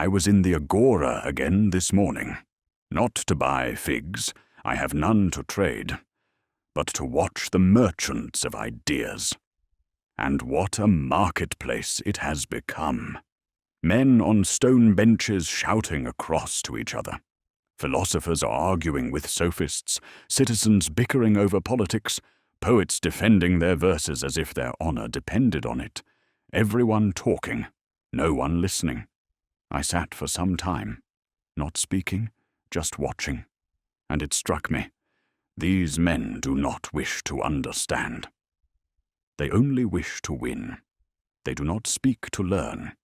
I was in the Agora again this morning, not to buy figs, I have none to trade, but to watch the merchants of ideas. And what a marketplace it has become. Men on stone benches shouting across to each other. Philosophers are arguing with sophists, citizens bickering over politics, poets defending their verses as if their honor depended on it. Everyone talking, no one listening. I sat for some time, not speaking, just watching, and it struck me, these men do not wish to understand. They only wish to win. They do not speak to learn.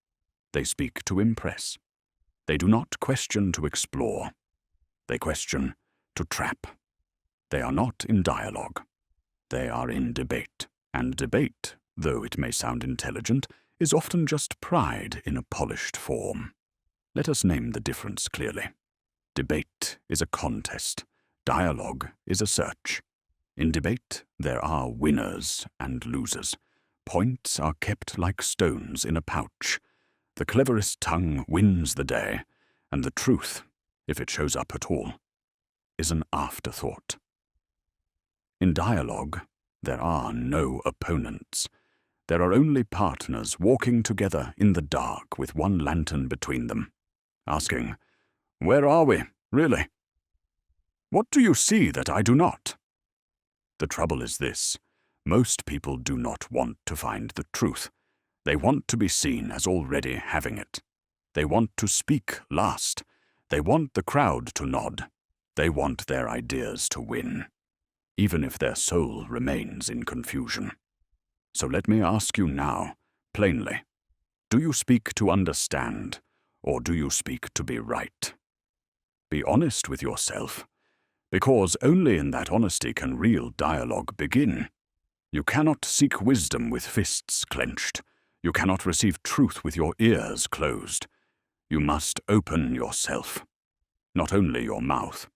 They speak to impress. They do not question to explore. They question to trap. They are not in dialogue. They are in debate. And debate, though it may sound intelligent, is often just pride in a polished form. Let us name the difference clearly. Debate is a contest. Dialogue is a search. In debate, there are winners and losers. Points are kept like stones in a pouch. The cleverest tongue wins the day, and the truth, if it shows up at all, is an afterthought. In dialogue, there are no opponents. There are only partners walking together in the dark with one lantern between them, asking, "Where are we, really? What do you see that I do not?" The trouble is this: most people do not want to find the truth. They want to be seen as already having it. They want to speak last. They want the crowd to nod. They want their ideas to win, even if their soul remains in confusion. So let me ask you now, plainly, do you speak to understand, or do you speak to be right? Be honest with yourself, because only in that honesty can real dialogue begin. You cannot seek wisdom with fists clenched. You cannot receive truth with your ears closed. You must open yourself, not only your mouth.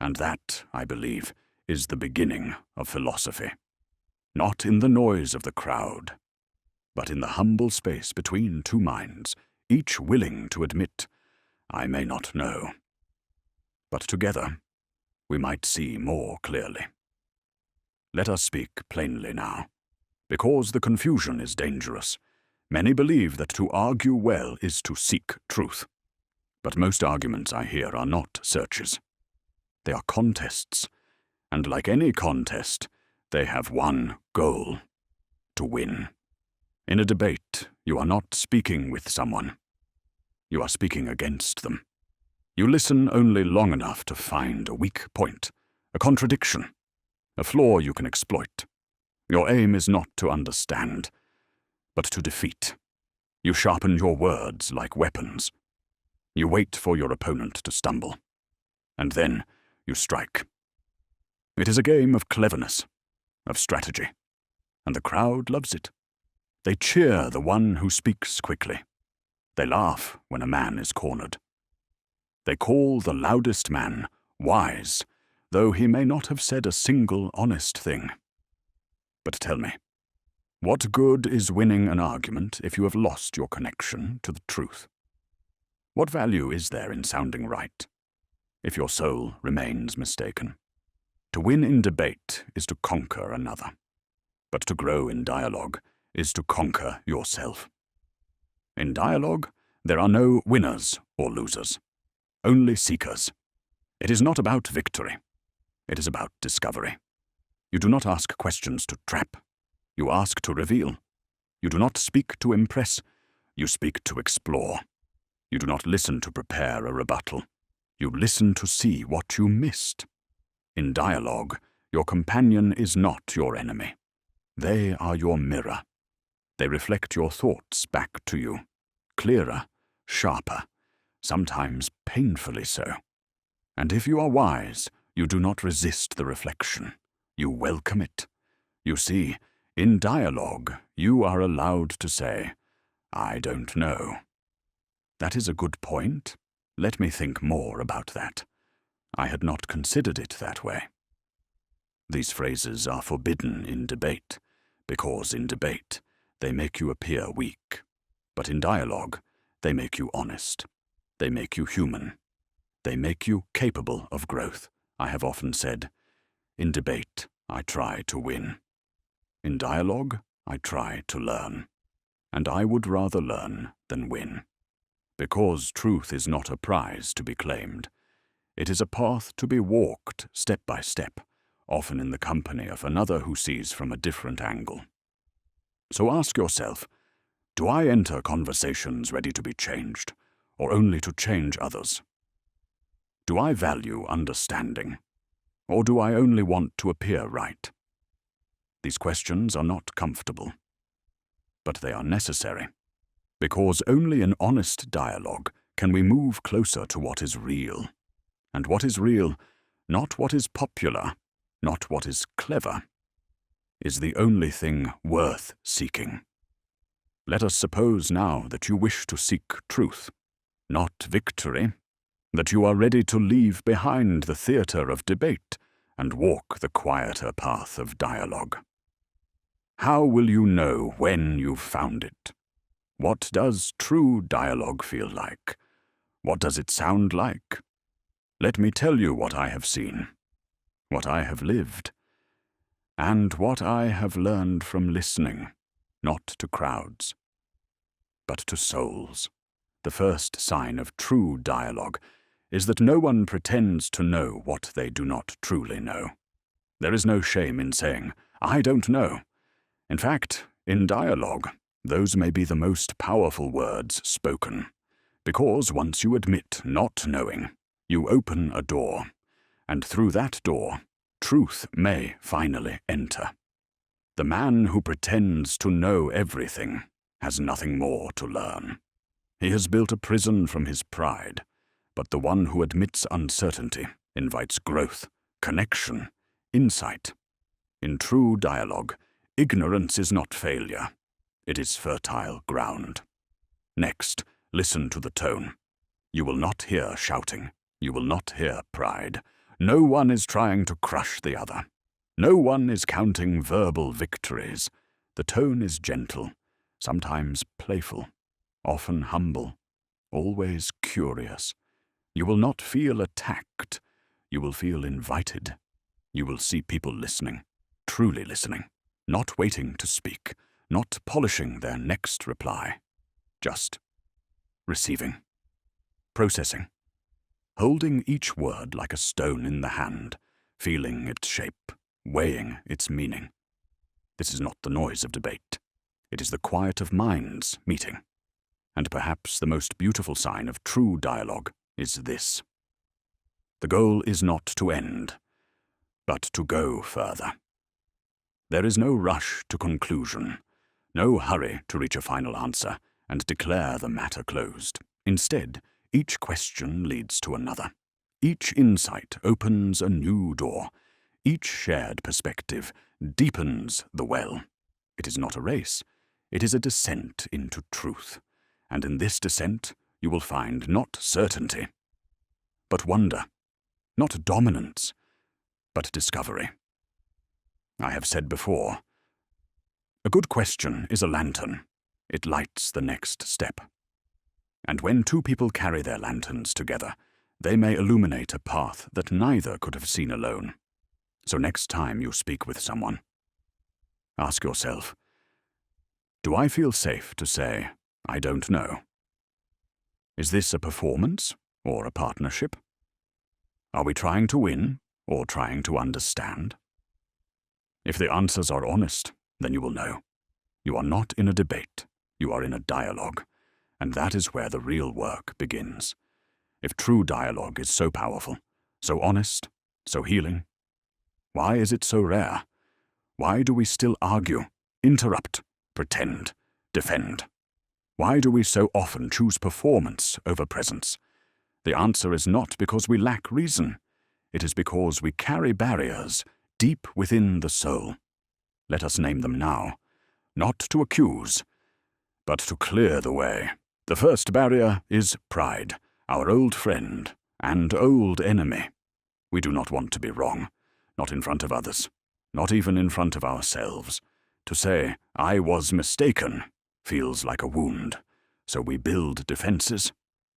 And that, I believe, is the beginning of philosophy. Not in the noise of the crowd, but in the humble space between two minds, each willing to admit, "I may not know." But together, we might see more clearly. Let us speak plainly now, because the confusion is dangerous. Many believe that to argue well is to seek truth. But most arguments I hear are not searches. They are contests, and like any contest, they have one goal: to win. In a debate, you are not speaking with someone. You are speaking against them. You listen only long enough to find a weak point, a contradiction, a flaw you can exploit. Your aim is not to understand, but to defeat. You sharpen your words like weapons. You wait for your opponent to stumble, and then you strike. It is a game of cleverness, of strategy, and the crowd loves it. They cheer the one who speaks quickly. They laugh when a man is cornered. They call the loudest man wise, though he may not have said a single honest thing. But tell me, what good is winning an argument if you have lost your connection to the truth? What value is there in sounding right, if your soul remains mistaken? To win in debate is to conquer another, but to grow in dialogue is to conquer yourself. In dialogue, there are no winners or losers, only seekers. It is not about victory. It is about discovery. You do not ask questions to trap. You ask to reveal. You do not speak to impress. You speak to explore. You do not listen to prepare a rebuttal. You listen to see what you missed. In dialogue, your companion is not your enemy. They are your mirror. They reflect your thoughts back to you, clearer, sharper, sometimes painfully so. And if you are wise, you do not resist the reflection. You welcome it. You see, in dialogue, you are allowed to say, "I don't know." That is a good point. Let me think more about that. I had not considered it that way. These phrases are forbidden in debate, because in debate, they make you appear weak. But in dialogue, they make you honest. They make you human. They make you capable of growth. I have often said, in debate, I try to win. In dialogue, I try to learn. And I would rather learn than win. Because truth is not a prize to be claimed. It is a path to be walked step by step, often in the company of another who sees from a different angle. So ask yourself, do I enter conversations ready to be changed, or only to change others? Do I value understanding, or do I only want to appear right? These questions are not comfortable, but they are necessary, because only in honest dialogue can we move closer to what is real. And what is real, not what is popular, not what is clever, is the only thing worth seeking. Let us suppose now that you wish to seek truth, not victory, that you are ready to leave behind the theatre of debate and walk the quieter path of dialogue. How will you know when you've found it? What does true dialogue feel like? What does it sound like? Let me tell you what I have seen, what I have lived, and what I have learned from listening, not to crowds, but to souls. The first sign of true dialogue is that no one pretends to know what they do not truly know. There is no shame in saying, I don't know. In fact, in dialogue, those may be the most powerful words spoken, because once you admit not knowing, you open a door, and through that door, truth may finally enter. The man who pretends to know everything has nothing more to learn. He has built a prison from his pride, but the one who admits uncertainty invites growth, connection, insight. In true dialogue, ignorance is not failure. It is fertile ground. Next, listen to the tone. You will not hear shouting. You will not hear pride. No one is trying to crush the other. No one is counting verbal victories. The tone is gentle, sometimes playful, often humble, always curious. You will not feel attacked. You will feel invited. You will see people listening, truly listening, not waiting to speak, not polishing their next reply, just receiving, processing, holding each word like a stone in the hand, feeling its shape, weighing its meaning. This is not the noise of debate. It is the quiet of minds meeting. And perhaps the most beautiful sign of true dialogue is this. The goal is not to end, but to go further. There is no rush to conclusion, no hurry to reach a final answer and declare the matter closed. Instead, each question leads to another. Each insight opens a new door. Each shared perspective deepens the well. It is not a race. It is a descent into truth. And in this descent, you will find not certainty, but wonder, not dominance, but discovery. I have said before, a good question is a lantern. It lights the next step. And when two people carry their lanterns together, they may illuminate a path that neither could have seen alone. So next time you speak with someone, ask yourself, do I feel safe to say, I don't know? Is this a performance or a partnership? Are we trying to win or trying to understand? If the answers are honest, then you will know. You are not in a debate, you are in a dialogue, and that is where the real work begins. If true dialogue is so powerful, so honest, so healing, why is it so rare? Why do we still argue, interrupt, pretend, defend? Why do we so often choose performance over presence? The answer is not because we lack reason. It is because we carry barriers deep within the soul. Let us name them now, not to accuse, but to clear the way. The first barrier is pride, our old friend and old enemy. We do not want to be wrong, not in front of others, not even in front of ourselves. To say, I was mistaken, feels like a wound, so we build defenses.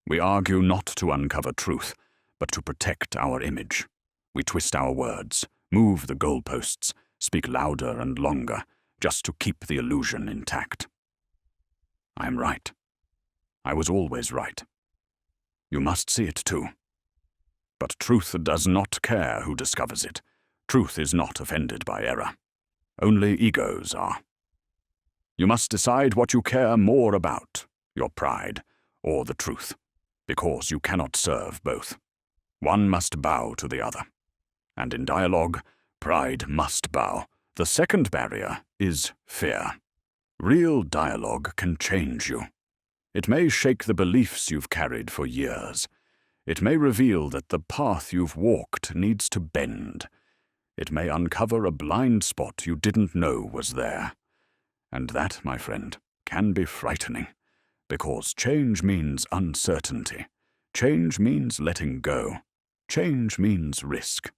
We argue not to uncover truth, but to protect our image. We twist our words, move the goalposts, speak louder and longer, just to keep the illusion intact. I am right. I was always right. You must see it too. But truth does not care who discovers it. Truth is not offended by error. Only egos are. You must decide what you care more about, your pride or the truth, because you cannot serve both. One must bow to the other. And in dialogue, pride must bow. The second barrier is fear. Real dialogue can change you. It may shake the beliefs you've carried for years. It may reveal that the path you've walked needs to bend. It may uncover a blind spot you didn't know was there. And that, my friend, can be frightening, because change means uncertainty. Change means letting go. Change means risk.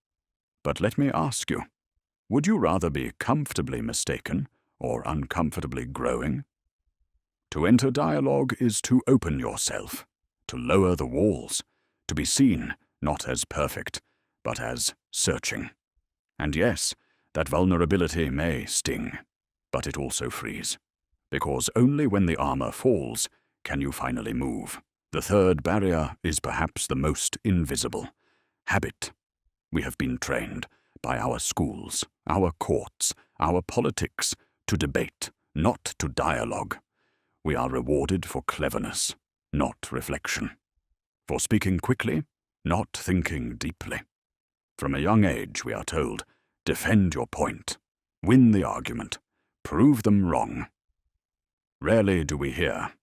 But let me ask you, would you rather be comfortably mistaken or uncomfortably growing? To enter dialogue is to open yourself, to lower the walls, to be seen not as perfect, but as searching. And yes, that vulnerability may sting, but it also frees, because only when the armor falls can you finally move. The third barrier is perhaps the most invisible: habit. We have been trained by our schools, our courts, our politics to debate, not to dialogue. We are rewarded for cleverness, not reflection. For speaking quickly, not thinking deeply. From a young age we are told, defend your point, win the argument, prove them wrong. Rarely do we hear,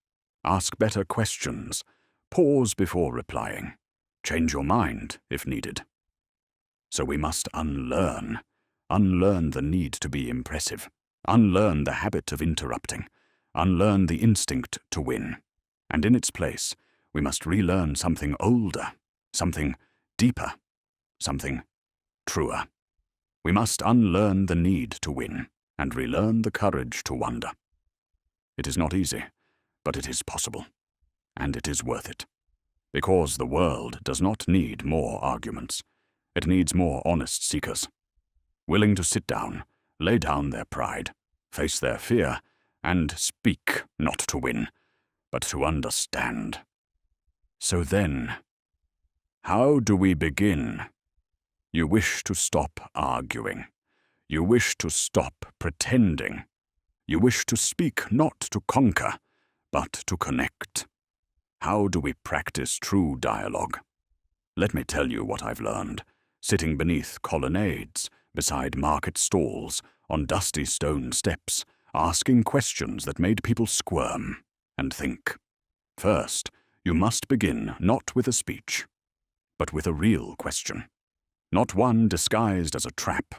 ask better questions, pause before replying, change your mind if needed. So we must unlearn the need to be impressive, unlearn the habit of interrupting, unlearn the instinct to win. And in its place, we must relearn something older, something deeper, something truer. We must unlearn the need to win and relearn the courage to wonder. It is not easy, but it is possible, and it is worth it. Because the world does not need more arguments. It needs more honest seekers, willing to sit down, lay down their pride, face their fear, and speak not to win, but to understand. So then, how do we begin? You wish to stop arguing. You wish to stop pretending. You wish to speak not to conquer, but to connect. How do we practice true dialogue? Let me tell you what I've learned, sitting beneath colonnades, beside market stalls, on dusty stone steps, asking questions that made people squirm and think. First, you must begin not with a speech, but with a real question. Not one disguised as a trap,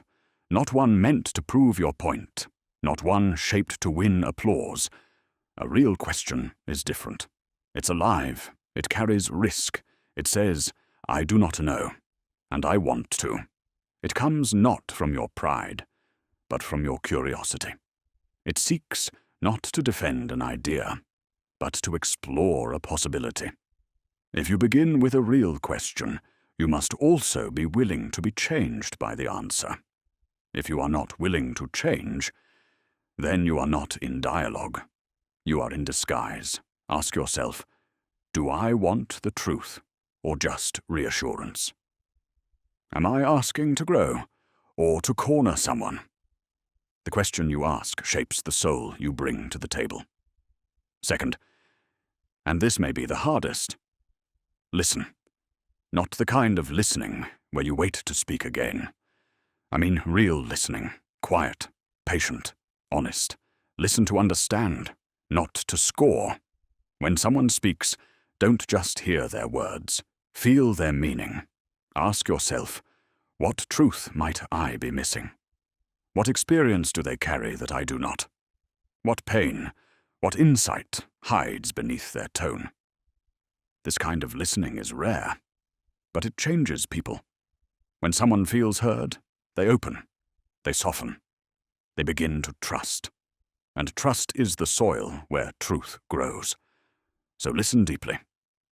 not one meant to prove your point, not one shaped to win applause. A real question is different. It's alive, it carries risk. It says, I do not know, and I want to. It comes not from your pride, but from your curiosity. It seeks not to defend an idea, but to explore a possibility. If you begin with a real question, you must also be willing to be changed by the answer. If you are not willing to change, then you are not in dialogue. You are in disguise. Ask yourself, do I want the truth or just reassurance? Am I asking to grow or to corner someone? The question you ask shapes the soul you bring to the table. Second, and this may be the hardest, listen. Not the kind of listening where you wait to speak again. I mean real listening, quiet, patient, honest. Listen to understand, not to score. When someone speaks, don't just hear their words. Feel their meaning. Ask yourself, what truth might I be missing? What experience do they carry that I do not? What pain, what insight hides beneath their tone? This kind of listening is rare, but it changes people. When someone feels heard, they open, they soften, they begin to trust. And trust is the soil where truth grows. So listen deeply,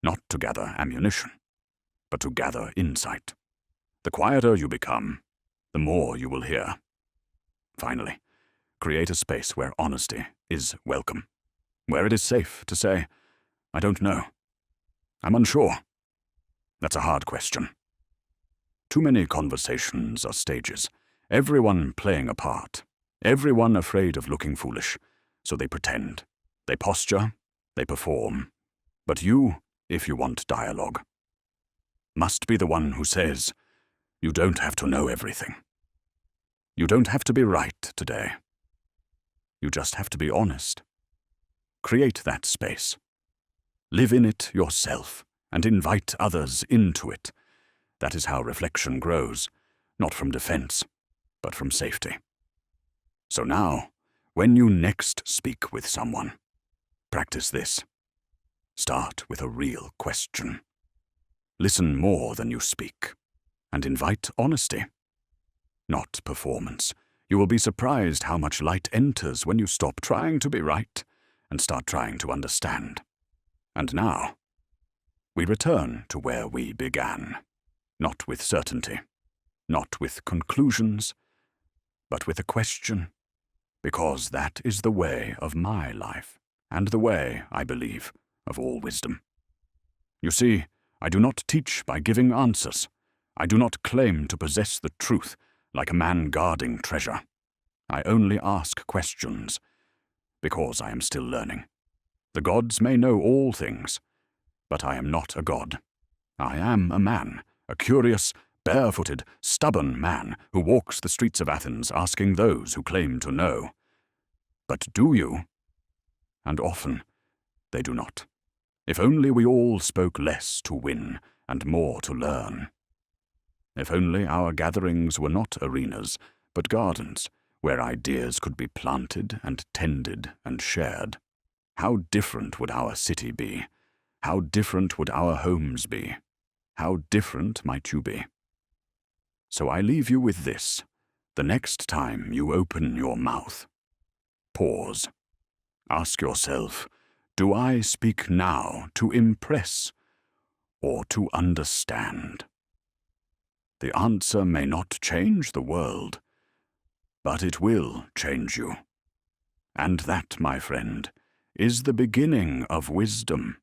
not to gather ammunition, but to gather insight. The quieter you become, the more you will hear. Finally, create a space where honesty is welcome, where it is safe to say, I don't know. I'm unsure. That's a hard question. Too many conversations are stages, everyone playing a part, everyone afraid of looking foolish, so they pretend, they posture, they perform. But you, if you want dialogue, must be the one who says, you don't have to know everything. You don't have to be right today. You just have to be honest. Create that space. Live in it yourself and invite others into it. That is how reflection grows, not from defense, but from safety. So now, when you next speak with someone, practice this. Start with a real question. Listen more than you speak, and invite honesty, not performance. You will be surprised how much light enters when you stop trying to be right and start trying to understand. And now, we return to where we began, not with certainty, not with conclusions, but with a question, because that is the way of my life, and the way, I believe, of all wisdom. You see, I do not teach by giving answers. I do not claim to possess the truth like a man guarding treasure. I only ask questions, because I am still learning. The gods may know all things, but I am not a god. I am a man, a curious, barefooted, stubborn man who walks the streets of Athens asking those who claim to know. But do you? And often they do not. If only we all spoke less to win and more to learn. If only our gatherings were not arenas, but gardens, where ideas could be planted and tended and shared. How different would our city be? How different would our homes be? How different might you be? So I leave you with this. The next time you open your mouth, pause. Ask yourself, do I speak now to impress or to understand? The answer may not change the world, but it will change you. And that, my friend, is the beginning of wisdom.